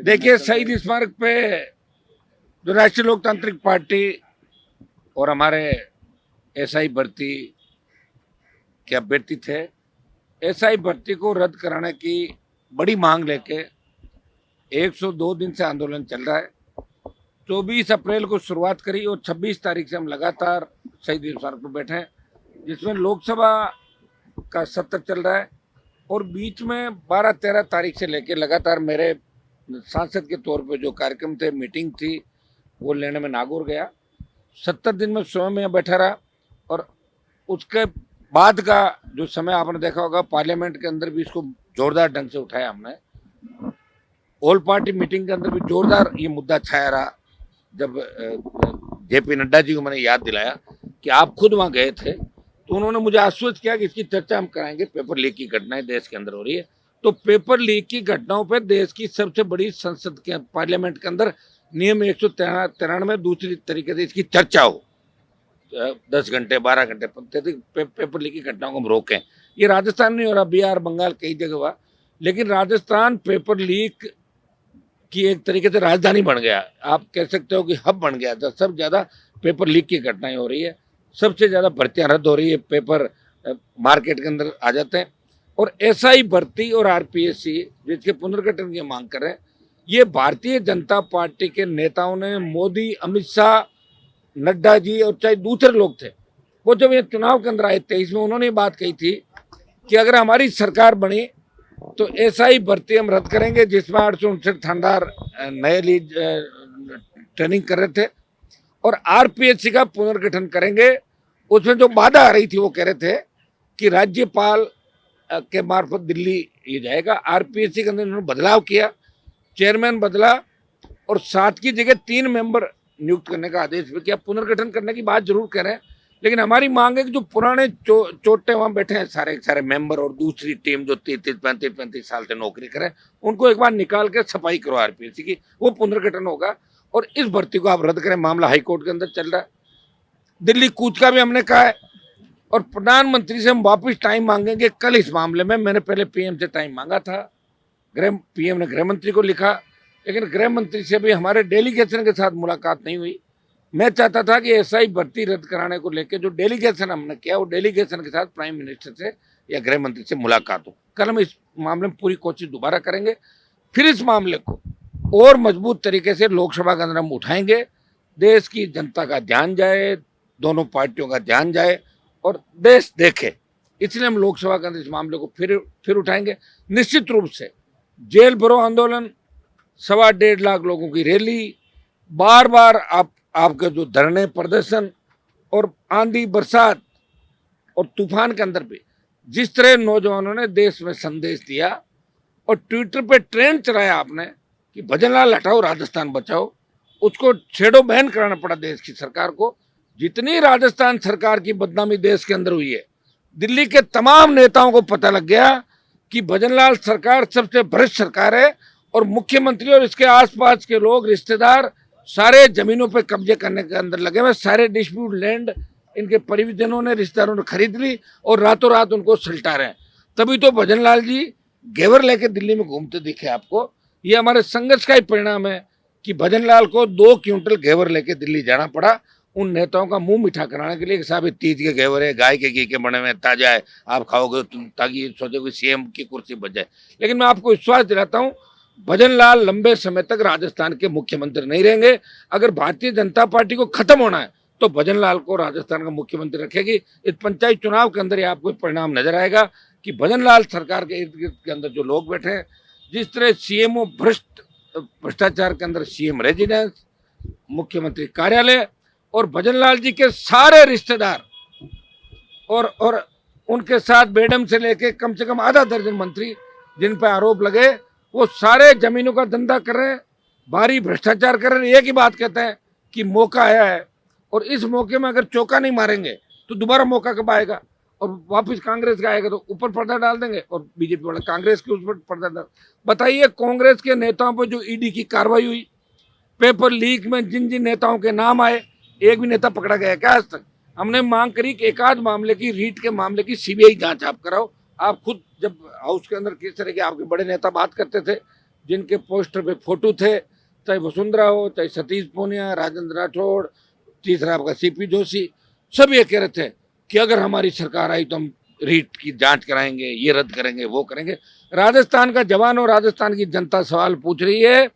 देखिए, शहीद स्मारक पे जो राष्ट्रीय लोकतांत्रिक पार्टी और हमारे एसआई भर्ती के अभ्यर्थी थे, एसआई भर्ती को रद्द कराने की बड़ी मांग लेके 102 दिन से आंदोलन चल रहा है। 24 अप्रैल को शुरुआत करी और 26 तारीख से हम लगातार शहीद स्मारक पर बैठे हैं, जिसमें लोकसभा का सत्र चल रहा है और बीच में 12-13 तारीख से लेके लगातार मेरे सांसद के तौर पे जो कार्यक्रम थे, मीटिंग थी, वो लेने में नागौर गया। 70 दिन में स्वयं में बैठा रहा और उसके बाद का जो समय आपने देखा होगा, पार्लियामेंट के अंदर भी इसको जोरदार ढंग से उठाया हमने। ऑल पार्टी मीटिंग के अंदर भी जोरदार ये मुद्दा छाया रहा। जब जेपी नड्डा जी को मैंने याद दिलाया कि आप खुद वहाँ गए थे, तो उन्होंने मुझे आश्वस्त किया कि इसकी चर्चा हम कराएंगे। पेपर लीक की घटनाएं देश के अंदर हो रही है, तो पेपर लीक की घटनाओं पर देश की सबसे बड़ी संसद के पार्लियामेंट के अंदर नियम 193 दूसरी तरीके से इसकी चर्चा हो। 10 घंटे 12 घंटे पेपर लीक की घटनाओं को हम रोकें। ये राजस्थान नहीं हो रहा, बिहार बंगाल कई जगह हुआ, लेकिन राजस्थान पेपर लीक की एक तरीके से राजधानी बन गया। आप कह सकते हो कि हब बन गया था। सबसे ज्यादा पेपर लीक की घटनाएं हो रही है, सबसे ज्यादा भर्तियां रद्द हो रही है, पेपर मार्केट के अंदर आ जाते हैं। और एसआई भर्ती और आरपीएससी जिसके पुनर्गठन की मांग कर रहे हैं, ये भारतीय जनता पार्टी के नेताओं ने, मोदी, अमित शाह, नड्डा जी और चाहे दूसरे लोग थे, वो जब ये चुनाव के अंदर आए 23 में, उन्होंने बात कही थी कि अगर हमारी सरकार बनी तो एसआई भर्ती हम रद्द करेंगे, जिसमें 859 थानेदार नए लीड ट्रेनिंग कर रहे थे, और आरपीएससी का पुनर्गठन करेंगे। उसमें जो बाधा आ रही थी वो कह रहे थे कि राज्यपाल के मार्फत दिल्ली ये जाएगा। आरपीएससी के अंदर उन्होंने बदलाव किया, चेयरमैन बदला और 7 की जगह 3 मेंबर नियुक्त करने का आदेश भी किया। पुनर्गठन करने की बात जरूर कह रहे हैं, लेकिन हमारी मांग है कि जो पुराने चोटे वहाँ बैठे हैं सारे मेंबर और दूसरी टीम जो 33-35 साल से नौकरी करें, उनको एक बार निकाल के सफाई करो आरपीएससी की, वो पुनर्गठन होगा। और इस भर्ती को आप रद्द करें। मामला हाईकोर्ट के अंदर चल रहा है। दिल्ली कूच का भी हमने कहा है और प्रधानमंत्री से हम वापस टाइम मांगेंगे कल इस मामले में। मैंने पहले पीएम से टाइम मांगा था, पीएम ने गृह मंत्री को लिखा, लेकिन गृह मंत्री से भी हमारे डेलीगेशन के साथ मुलाकात नहीं हुई। मैं चाहता था कि एसआई भर्ती रद्द कराने को लेकर जो डेलीगेशन हमने किया, वो डेलीगेशन के साथ प्राइम मिनिस्टर से या गृह मंत्री से मुलाकात हो। कल हम इस मामले में पूरी कोशिश दोबारा करेंगे, फिर इस मामले को और मजबूत तरीके से लोकसभा के अंदर हम उठाएंगे। देश की जनता का ध्यान जाए, दोनों पार्टियों का ध्यान जाए और देश देखे, इसलिए हम लोकसभा के अंदर इस मामले को फिर उठाएंगे। निश्चित रूप से जेल भरो आंदोलन, 1.25 लाख लोगों की रैली, बार बार आपके जो धरने प्रदर्शन और आंधी बरसात और तूफान के अंदर भी जिस तरह नौजवानों ने देश में संदेश दिया और ट्विटर पे ट्रेंड चलाया आपने कि भजनलाल हटाओ राजस्थान बचाओ, उसको शेडो बैन कराना पड़ा देश की सरकार को। जितनी राजस्थान सरकार की बदनामी देश के अंदर हुई है, दिल्ली के तमाम नेताओं को पता लग गया कि भजनलाल सरकार सबसे भ्रष्ट सरकार है और मुख्यमंत्री और इसके आसपास के लोग, रिश्तेदार सारे जमीनों पे कब्जे करने के अंदर लगे हुए। सारे डिस्प्यूट लैंड इनके परिजनों ने, रिश्तेदारों ने खरीद ली और रातों रात उनको सुलटा रहे हैं। तभी तो भजनलाल जी घेवर लेके दिल्ली में घूमते दिखे आपको। ये हमारे संघर्ष का ही परिणाम है कि भजनलाल को 2 क्विंटल घेवर लेके दिल्ली जाना पड़ा उन नेताओं का मुंह मीठा कराने के लिए कि साहब तीज के घेवर है, गाय के घी के बने हुए, ताजा है, आप खाओगे ताकि सोचो कि सीएम की कुर्सी बच जाए। लेकिन मैं आपको विश्वास दिलाता हूँ, भजनलाल लंबे समय तक राजस्थान के मुख्यमंत्री नहीं रहेंगे। अगर भारतीय जनता पार्टी को खत्म होना है तो भजनलाल को राजस्थान का मुख्यमंत्री रखेगी। इस पंचायत चुनाव के अंदर आपको परिणाम नजर आएगा कि भजनलाल सरकार के इर्द गिर्द के अंदर जो लोग बैठे हैं, जिस तरह सीएमओ भ्रष्टाचार के अंदर सीएम रेजिडेंस, मुख्यमंत्री कार्यालय और भजनलाल जी के सारे रिश्तेदार और उनके साथ बेडम से लेके कम से कम आधा दर्जन मंत्री जिन पर आरोप लगे, वो सारे जमीनों का धंधा कर रहे हैं, भारी भ्रष्टाचार कर रहे हैं। एक ही बात कहते हैं कि मौका आया है और इस मौके में अगर चौका नहीं मारेंगे तो दोबारा मौका कब आएगा और वापस कांग्रेस का आएगा तो ऊपर पर्दा डाल देंगे और बीजेपी वाले कांग्रेस के उस पर पर्दा डाल। बताइए, कांग्रेस के नेताओं पर जो ईडी की कार्रवाई हुई, पेपर लीक में जिन जिन नेताओं के नाम आए, एक भी नेता पकड़ा गया क्या आज तक? हमने मांग करी कि एक आध मामले की, रीट के मामले की सीबीआई जांच आप कराओ। आप खुद जब हाउस के अंदर किस तरह के आपके बड़े नेता बात करते थे जिनके पोस्टर पे फोटो थे, चाहे वसुंधरा हो, चाहे सतीश पूनिया, राजेंद्र राठौड़, तीसरा आपका सीपी जोशी, सब ये कह रहे थे कि अगर हमारी सरकार आई तो हम रीट की जांच कराएंगे, ये रद्द करेंगे, वो करेंगे। राजस्थान का जवान और राजस्थान की जनता सवाल पूछ रही है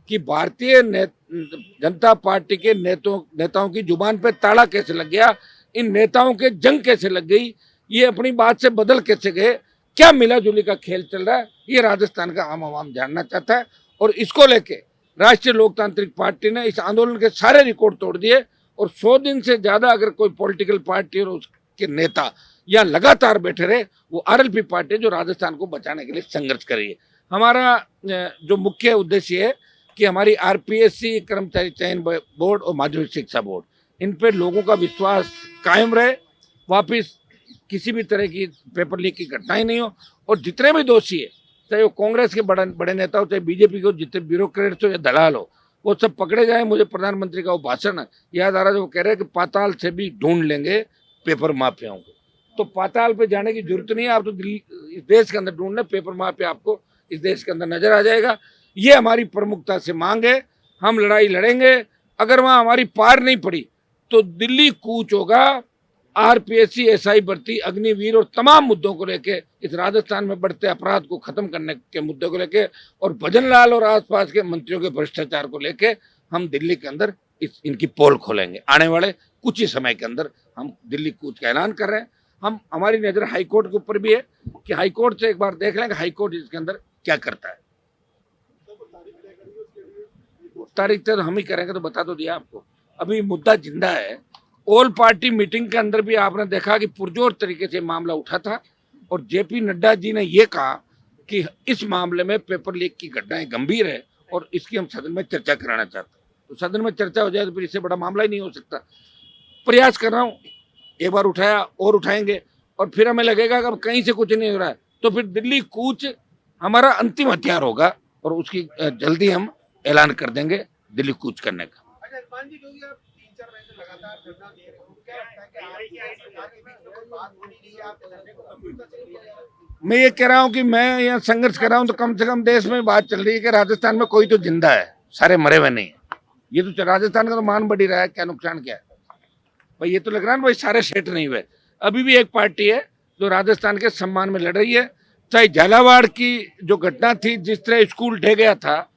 कि भारतीय जनता पार्टी के नेताओं की जुबान पे ताला कैसे लग गया, इन नेताओं के जंग कैसे लग गई, ये अपनी बात से बदल कैसे गए, क्या मिला जुली का खेल चल रहा है, ये राजस्थान का आम आवाम जानना चाहता है। और इसको लेके राष्ट्रीय लोकतांत्रिक पार्टी ने इस आंदोलन के सारे रिकॉर्ड तोड़ दिए और 100 दिन से ज्यादा अगर कोई पॉलिटिकल पार्टी और उसके नेता या लगातार बैठे रहे, वो आरएलपी पार्टी जो राजस्थान को बचाने के लिए संघर्ष कर रही है। हमारा जो मुख्य उद्देश्य है कि हमारी आरपीएससी, कर्मचारी चयन बोर्ड और माध्यमिक शिक्षा बोर्ड, इन पे लोगों का विश्वास कायम रहे, वापिस किसी भी तरह की पेपर लीक की घटनाएं नहीं हो, और जितने भी दोषी है, चाहे वो कांग्रेस के बड़े नेता हो, चाहे बीजेपी के जितने ब्यूरोक्रेट्स हो या दलाल हो, वो सब पकड़े जाए। मुझे प्रधानमंत्री का वो भाषण याद आ रहा है, वो कह रहे हैं कि पाताल से भी ढूंढ लेंगे पेपर माफियाओं को। तो पाताल पे जाने की जरूरत नहीं है, आप तो इस देश के अंदर ढूंढ लें, पेपर माफिया आपको इस देश के अंदर नजर आ जाएगा। ये हमारी प्रमुखता से मांग है, हम लड़ाई लड़ेंगे। अगर वहाँ हमारी पार नहीं पड़ी तो दिल्ली कूच होगा। आरपीएससी, एसआई भर्ती, अग्निवीर और तमाम मुद्दों को लेके, इस राजस्थान में बढ़ते अपराध को खत्म करने के मुद्दे को लेके, और भजन लाल और आसपास के मंत्रियों के भ्रष्टाचार को लेके हम दिल्ली के अंदर इनकी पोल खोलेंगे। आने वाले कुछ ही समय के अंदर हम दिल्ली कूच का ऐलान कर रहे हैं। हमारी नजर हाईकोर्ट के ऊपर भी है कि हाईकोर्ट से एक बार देख लेंगे हाईकोर्ट इसके अंदर क्या करता है। तारीख तो हम ही करेंगे, तो बता तो दिया आपको। अभी मुद्दा जिंदा है। ऑल पार्टी मीटिंग के अंदर भी आपने देखा कि पुरजोर तरीके से मामला उठा था, और जेपी नड्डा जी ने यह कहा कि इस मामले में पेपर लीक की घटनाएं गंभीर है और इसकी हम सदन में चर्चा कराना चाहते हैं। तो सदन में चर्चा हो जाए तो फिर इससे बड़ा मामला ही नहीं हो सकता। प्रयास कर रहा हूँ, एक बार उठाया और उठाएंगे, और फिर हमें लगेगा कि अब कहीं से कुछ नहीं हो रहा है तो फिर दिल्ली कूच हमारा अंतिम हथियार होगा, और उसकी जल्दी हम ऐलान कर देंगे दिल्ली कूच करने का। मैं ये कह रहा हूँ कि मैं यहाँ संघर्ष कर रहा हूँ तो कम से कम देश में बात चल रही है कि राजस्थान में कोई तो जिंदा है, सारे मरे हुए नहीं है। ये तो राजस्थान का तो मान बढ़ ही रहा है, क्या नुकसान क्या है भाई। ये तो लग रहा है ना भाई सारे सेट नहीं हुए। अभी भी एक पार्टी है जो राजस्थान के सम्मान में लड़ रही है। चाहे झालावाड़ की जो घटना थी, जिस तरह स्कूल ढह गया था,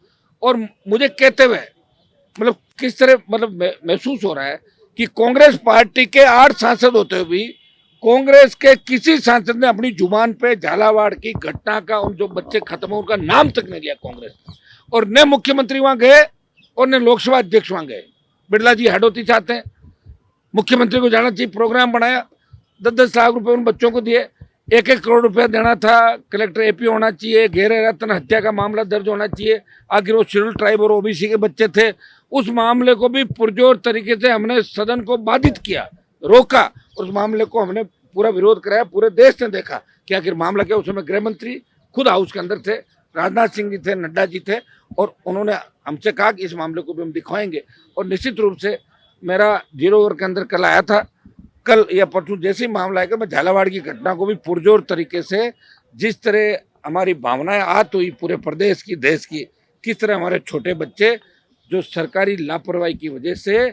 और मुझे कहते हुए मतलब किस तरह मतलब महसूस हो रहा है कि कांग्रेस पार्टी के 8 सांसद होते हुए भी कांग्रेस के किसी सांसद ने अपनी जुबान पे झालावाड़ की घटना का, उन जो बच्चे खत्म हो उनका नाम तक नहीं लिया कांग्रेस, और न मुख्यमंत्री वहां गए और न लोकसभा अध्यक्ष वहां गए। बिरला जी हाडोती चाहते हैं, मुख्यमंत्री को जाना चाहिए, प्रोग्राम बनाया, 10-10 लाख रुपए उन बच्चों को दिए, 1-1 करोड़ रुपया देना था, कलेक्टर एपी होना चाहिए, घेरे रतन हत्या का मामला दर्ज होना चाहिए। आखिर वो शेड्यूल ट्राइब और ओबीसी के बच्चे थे, उस मामले को भी पुरजोर तरीके से हमने सदन को बाधित किया, रोका। उस मामले को हमने पूरा विरोध कराया, पूरे देश ने देखा कि आखिर मामला क्या। उस समय गृह मंत्री खुद हाउस के अंदर थे, राजनाथ सिंह जी थे, नड्डा जी थे, और उन्होंने हमसे कहा कि इस मामले को भी हम दिखवाएंगे। और निश्चित रूप से मेरा 0 ओवर के अंदर कल आया था, कल या परसों जैसे ही मामला आएगा मैं झालावाड़ की घटना को भी पुरजोर तरीके से, जिस तरह हमारी भावनाएं आहत हुई पूरे प्रदेश की, देश की, किस तरह हमारे छोटे बच्चे जो सरकारी लापरवाही की वजह से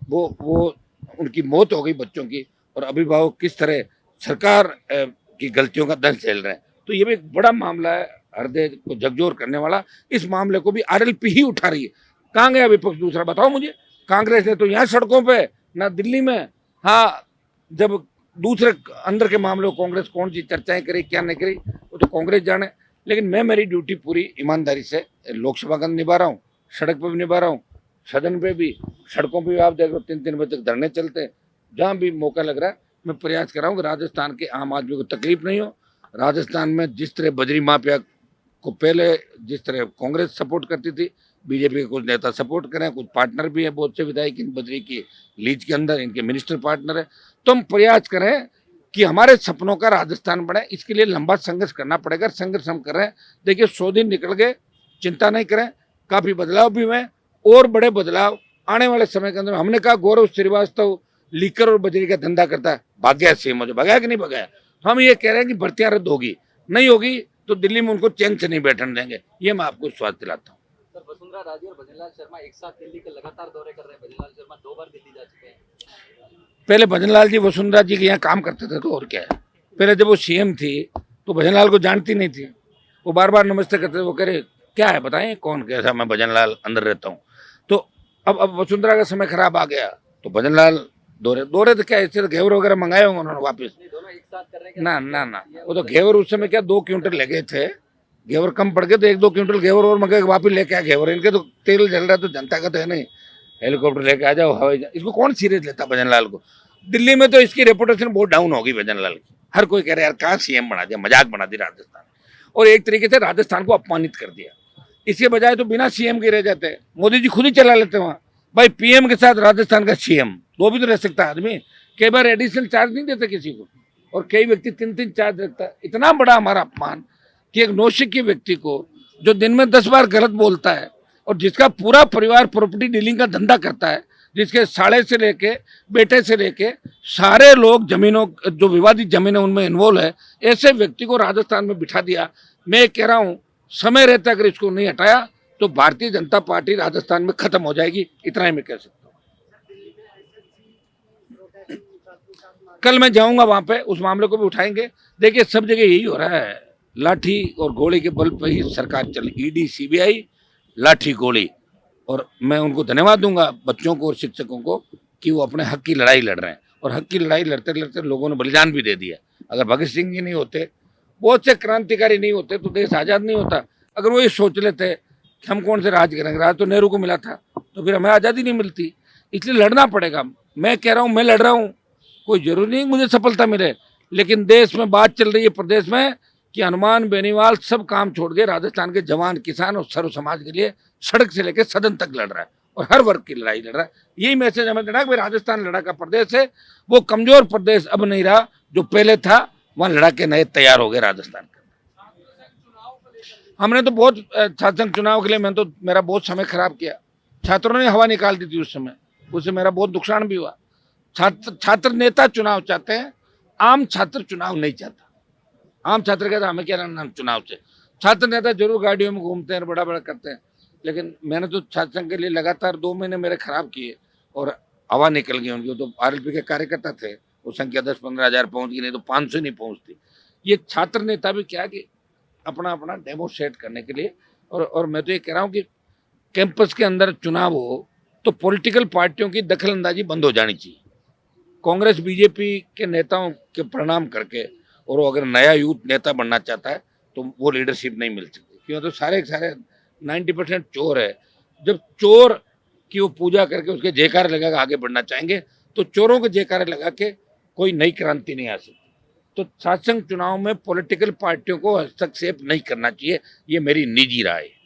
वो उनकी मौत हो गई बच्चों की, और अभिभावक किस तरह सरकार की गलतियों का दंड झेल रहे हैं। तो ये भी एक बड़ा मामला है, हृदय को झकझोर करने वाला। इस मामले को भी आरएलपी ही उठा रही है। कहाँ गया विपक्ष दूसरा, बताओ मुझे। कांग्रेस ने तो यहाँ सड़कों पे, ना दिल्ली में। हाँ, जब दूसरे अंदर के मामलों कांग्रेस कौन सी चर्चाएं करी, क्या नहीं करी, वो तो कांग्रेस जाने। लेकिन मैं मेरी ड्यूटी पूरी ईमानदारी से लोकसभा का निभा रहा हूँ, सड़क पे भी निभा रहा हूँ, सदन पे भी, सड़कों पे भी। आप देख लो 3-3 बजे तक धरने चलते हैं। जहाँ भी मौका लग रहा है मैं प्रयास कर रहा हूँ कि राजस्थान के आम आदमी को तकलीफ नहीं हो। राजस्थान में जिस तरह बजरी माफिया को पहले जिस तरह कांग्रेस सपोर्ट करती थी, बीजेपी के कुछ नेता सपोर्ट करें, कुछ पार्टनर भी है, बहुत से विधायक इन बजरी की लीज के अंदर इनके मिनिस्टर पार्टनर है। तो हम प्रयास करें कि हमारे सपनों का राजस्थान बने, इसके लिए लंबा संघर्ष करना पड़ेगा। संघर्ष हम कर रहे हैं। देखिए 100 दिन निकल गए, चिंता नहीं करें, काफी बदलाव भी हुए, और बड़े बदलाव आने वाले समय के अंदर। हमने कहा गौरव श्रीवास्तव लीकर और बजरी का धंधा करता है, भाग्य सीएम हो, भगाया कि नहीं भगाया। हम ये कह रहे हैं कि भर्तियां रद्द होगी, नहीं होगी तो दिल्ली में उनको चैन से नहीं बैठने देंगे, ये मैं आपको विश्वास दिलाता हूँ। सर, वसुंधरा राजे और भजनलाल शर्मा एक साथ दिल्ली के लगातार दौरे कर रहे हैं। भजनलाल शर्मा 2 बार दिल्ली जा चुके हैं। पहले भजनलाल जी वसुंधरा जी के यहाँ काम करते थे, तो और क्या है। पहले जब वो सीएम थी तो भजनलाल को जानती नहीं थी, वो बार बार नमस्ते करते थे। वो कह रहे क्या है बताएं कौन कैसा, मैं भजनलाल अंदर रहता हूँ। तो अब वसुंधरा का समय खराब आ गया तो भजनलाल दौरे तो क्या इससे घेवर वगैरह मंगाए होंगे उन्होंने वापस। दोनों एक साथ कर रहे हैं। ना वो तो घेवर उस समय क्या 2 क्विंटल ले गए थे, घेवर कम पड़ गए तो 1-2 क्विंटल घेवर और मंगा के वापस लेके आए घेवर। इनके तो तेल जल रहा है तो जनता का तो है नहीं, हेलीकॉप्टर लेके आ जाओ हवाई इसको कौन सीरियस लेता भजनलाल को। दिल्ली में तो इसकी रेपुटेशन बहुत डाउन होगी भजनलाल की। हर कोई कह रहा है यार कहाँ सीएम बना दिया, मजाक बना दी राजस्थान, और एक तरीके से राजस्थान को अपमानित कर दिया। इसके बजाय तो बिना सीएम के रह जाते, मोदी जी खुद ही चला लेते वहाँ। भाई पीएम के साथ राजस्थान का सीएम वो भी तो रह सकता है आदमी। कई बार एडिशनल चार्ज नहीं देते किसी को, और कई व्यक्ति 3-3 चार्ज रखता है। इतना बड़ा हमारा अपमान कि एक नौसिखिए व्यक्ति को जो दिन में 10 बार गलत बोलता है और जिसका पूरा परिवार प्रॉपर्टी डीलिंग का धंधा करता है, जिसके साले से लेके बेटे से लेके सारे लोग जमीनों जो विवादित जमीनें उनमें इन्वॉल्व है, ऐसे व्यक्ति को राजस्थान में बिठा दिया। मैं कह रहा हूँ समय रहता अगर इसको नहीं हटाया तो भारतीय जनता पार्टी राजस्थान में खत्म हो जाएगी, इतना ही मैं कह सकता हूँ। कल मैं जाऊंगा वहां पे, उस मामले को भी उठाएंगे। देखिए सब जगह यही हो रहा है, लाठी और गोली के बल पर ही सरकार चल, ईडी सीबीआई लाठी गोली। और मैं उनको धन्यवाद दूंगा बच्चों को और शिक्षकों को कि वो अपने हक की लड़ाई लड़ रहे हैं, और हक की लड़ाई लड़ते लड़ते लोगों ने बलिदान भी दे दिया। अगर भगत सिंह जी नहीं होते, बहुत से क्रांतिकारी नहीं होते तो देश आज़ाद नहीं होता। अगर वो ये सोच लेते कि हम कौन से राज करेंगे, राज तो नेहरू को मिला था, तो फिर हमें आज़ादी नहीं मिलती। इसलिए लड़ना पड़ेगा। मैं कह रहा हूँ मैं लड़ रहा हूँ, कोई जरूरी नहीं मुझे सफलता मिले, लेकिन देश में बात चल रही है प्रदेश में कि हनुमान बेनीवाल सब काम छोड़ के राजस्थान के जवान किसान और सर्व समाज के लिए सड़क से लेकर सदन तक लड़ रहा है, और हर वर्ग की लड़ाई लड़ रहा है। यही मैसेज हमें देना कि राजस्थान लड़ा का प्रदेश है, वो कमजोर प्रदेश अब नहीं रहा जो पहले था। वहां लड़ा के नए तैयार हो गए राजस्थान के। हमने तो बहुत छात्र संघ चुनाव के लिए मैंने तो मेरा बहुत समय खराब किया। छात्रों ने हवा निकाल दी थी उस समय, उससे मेरा बहुत नुकसान भी हुआ। छात्र नेता चुनाव चाहते हैं, आम छात्र चुनाव नहीं चाहता। आम छात्र कहता हमें क्या लेना चुनाव से। छात्र नेता जरूर गाड़ियों में घूमते हैं, बड़ा बड़ा करते हैं, लेकिन मैंने तो छात्र संघ के लिए लगातार 2 महीने मेरे खराब किए और हवा निकल गई उनकी। तो आरएलपी के कार्यकर्ता थे, वो संख्या 10-15 हजार पहुंच गई, नहीं तो 500 नहीं पहुंचती। ये छात्र नेता भी क्या कि अपना अपना डेमोस्ट्रेट करने के लिए। और मैं तो ये कह रहा हूँ कि कैंपस के अंदर चुनाव हो तो पॉलिटिकल पार्टियों की दखल अंदाजी बंद हो जानी चाहिए। कांग्रेस बीजेपी के नेताओं के प्रणाम करके, और अगर नया यूथ नेता बनना चाहता है तो वो लीडरशिप नहीं मिल सकती, क्योंकि तो सारे 90% चोर है। जब चोर की वो पूजा करके उसके जयकारे लगा के आगे बढ़ना चाहेंगे तो चोरों के जयकारे लगा के कोई नई क्रांति नहीं आ सकती। तो शासन चुनाव में पॉलिटिकल पार्टियों को हस्तक्षेप नहीं करना चाहिए, ये मेरी निजी राय है।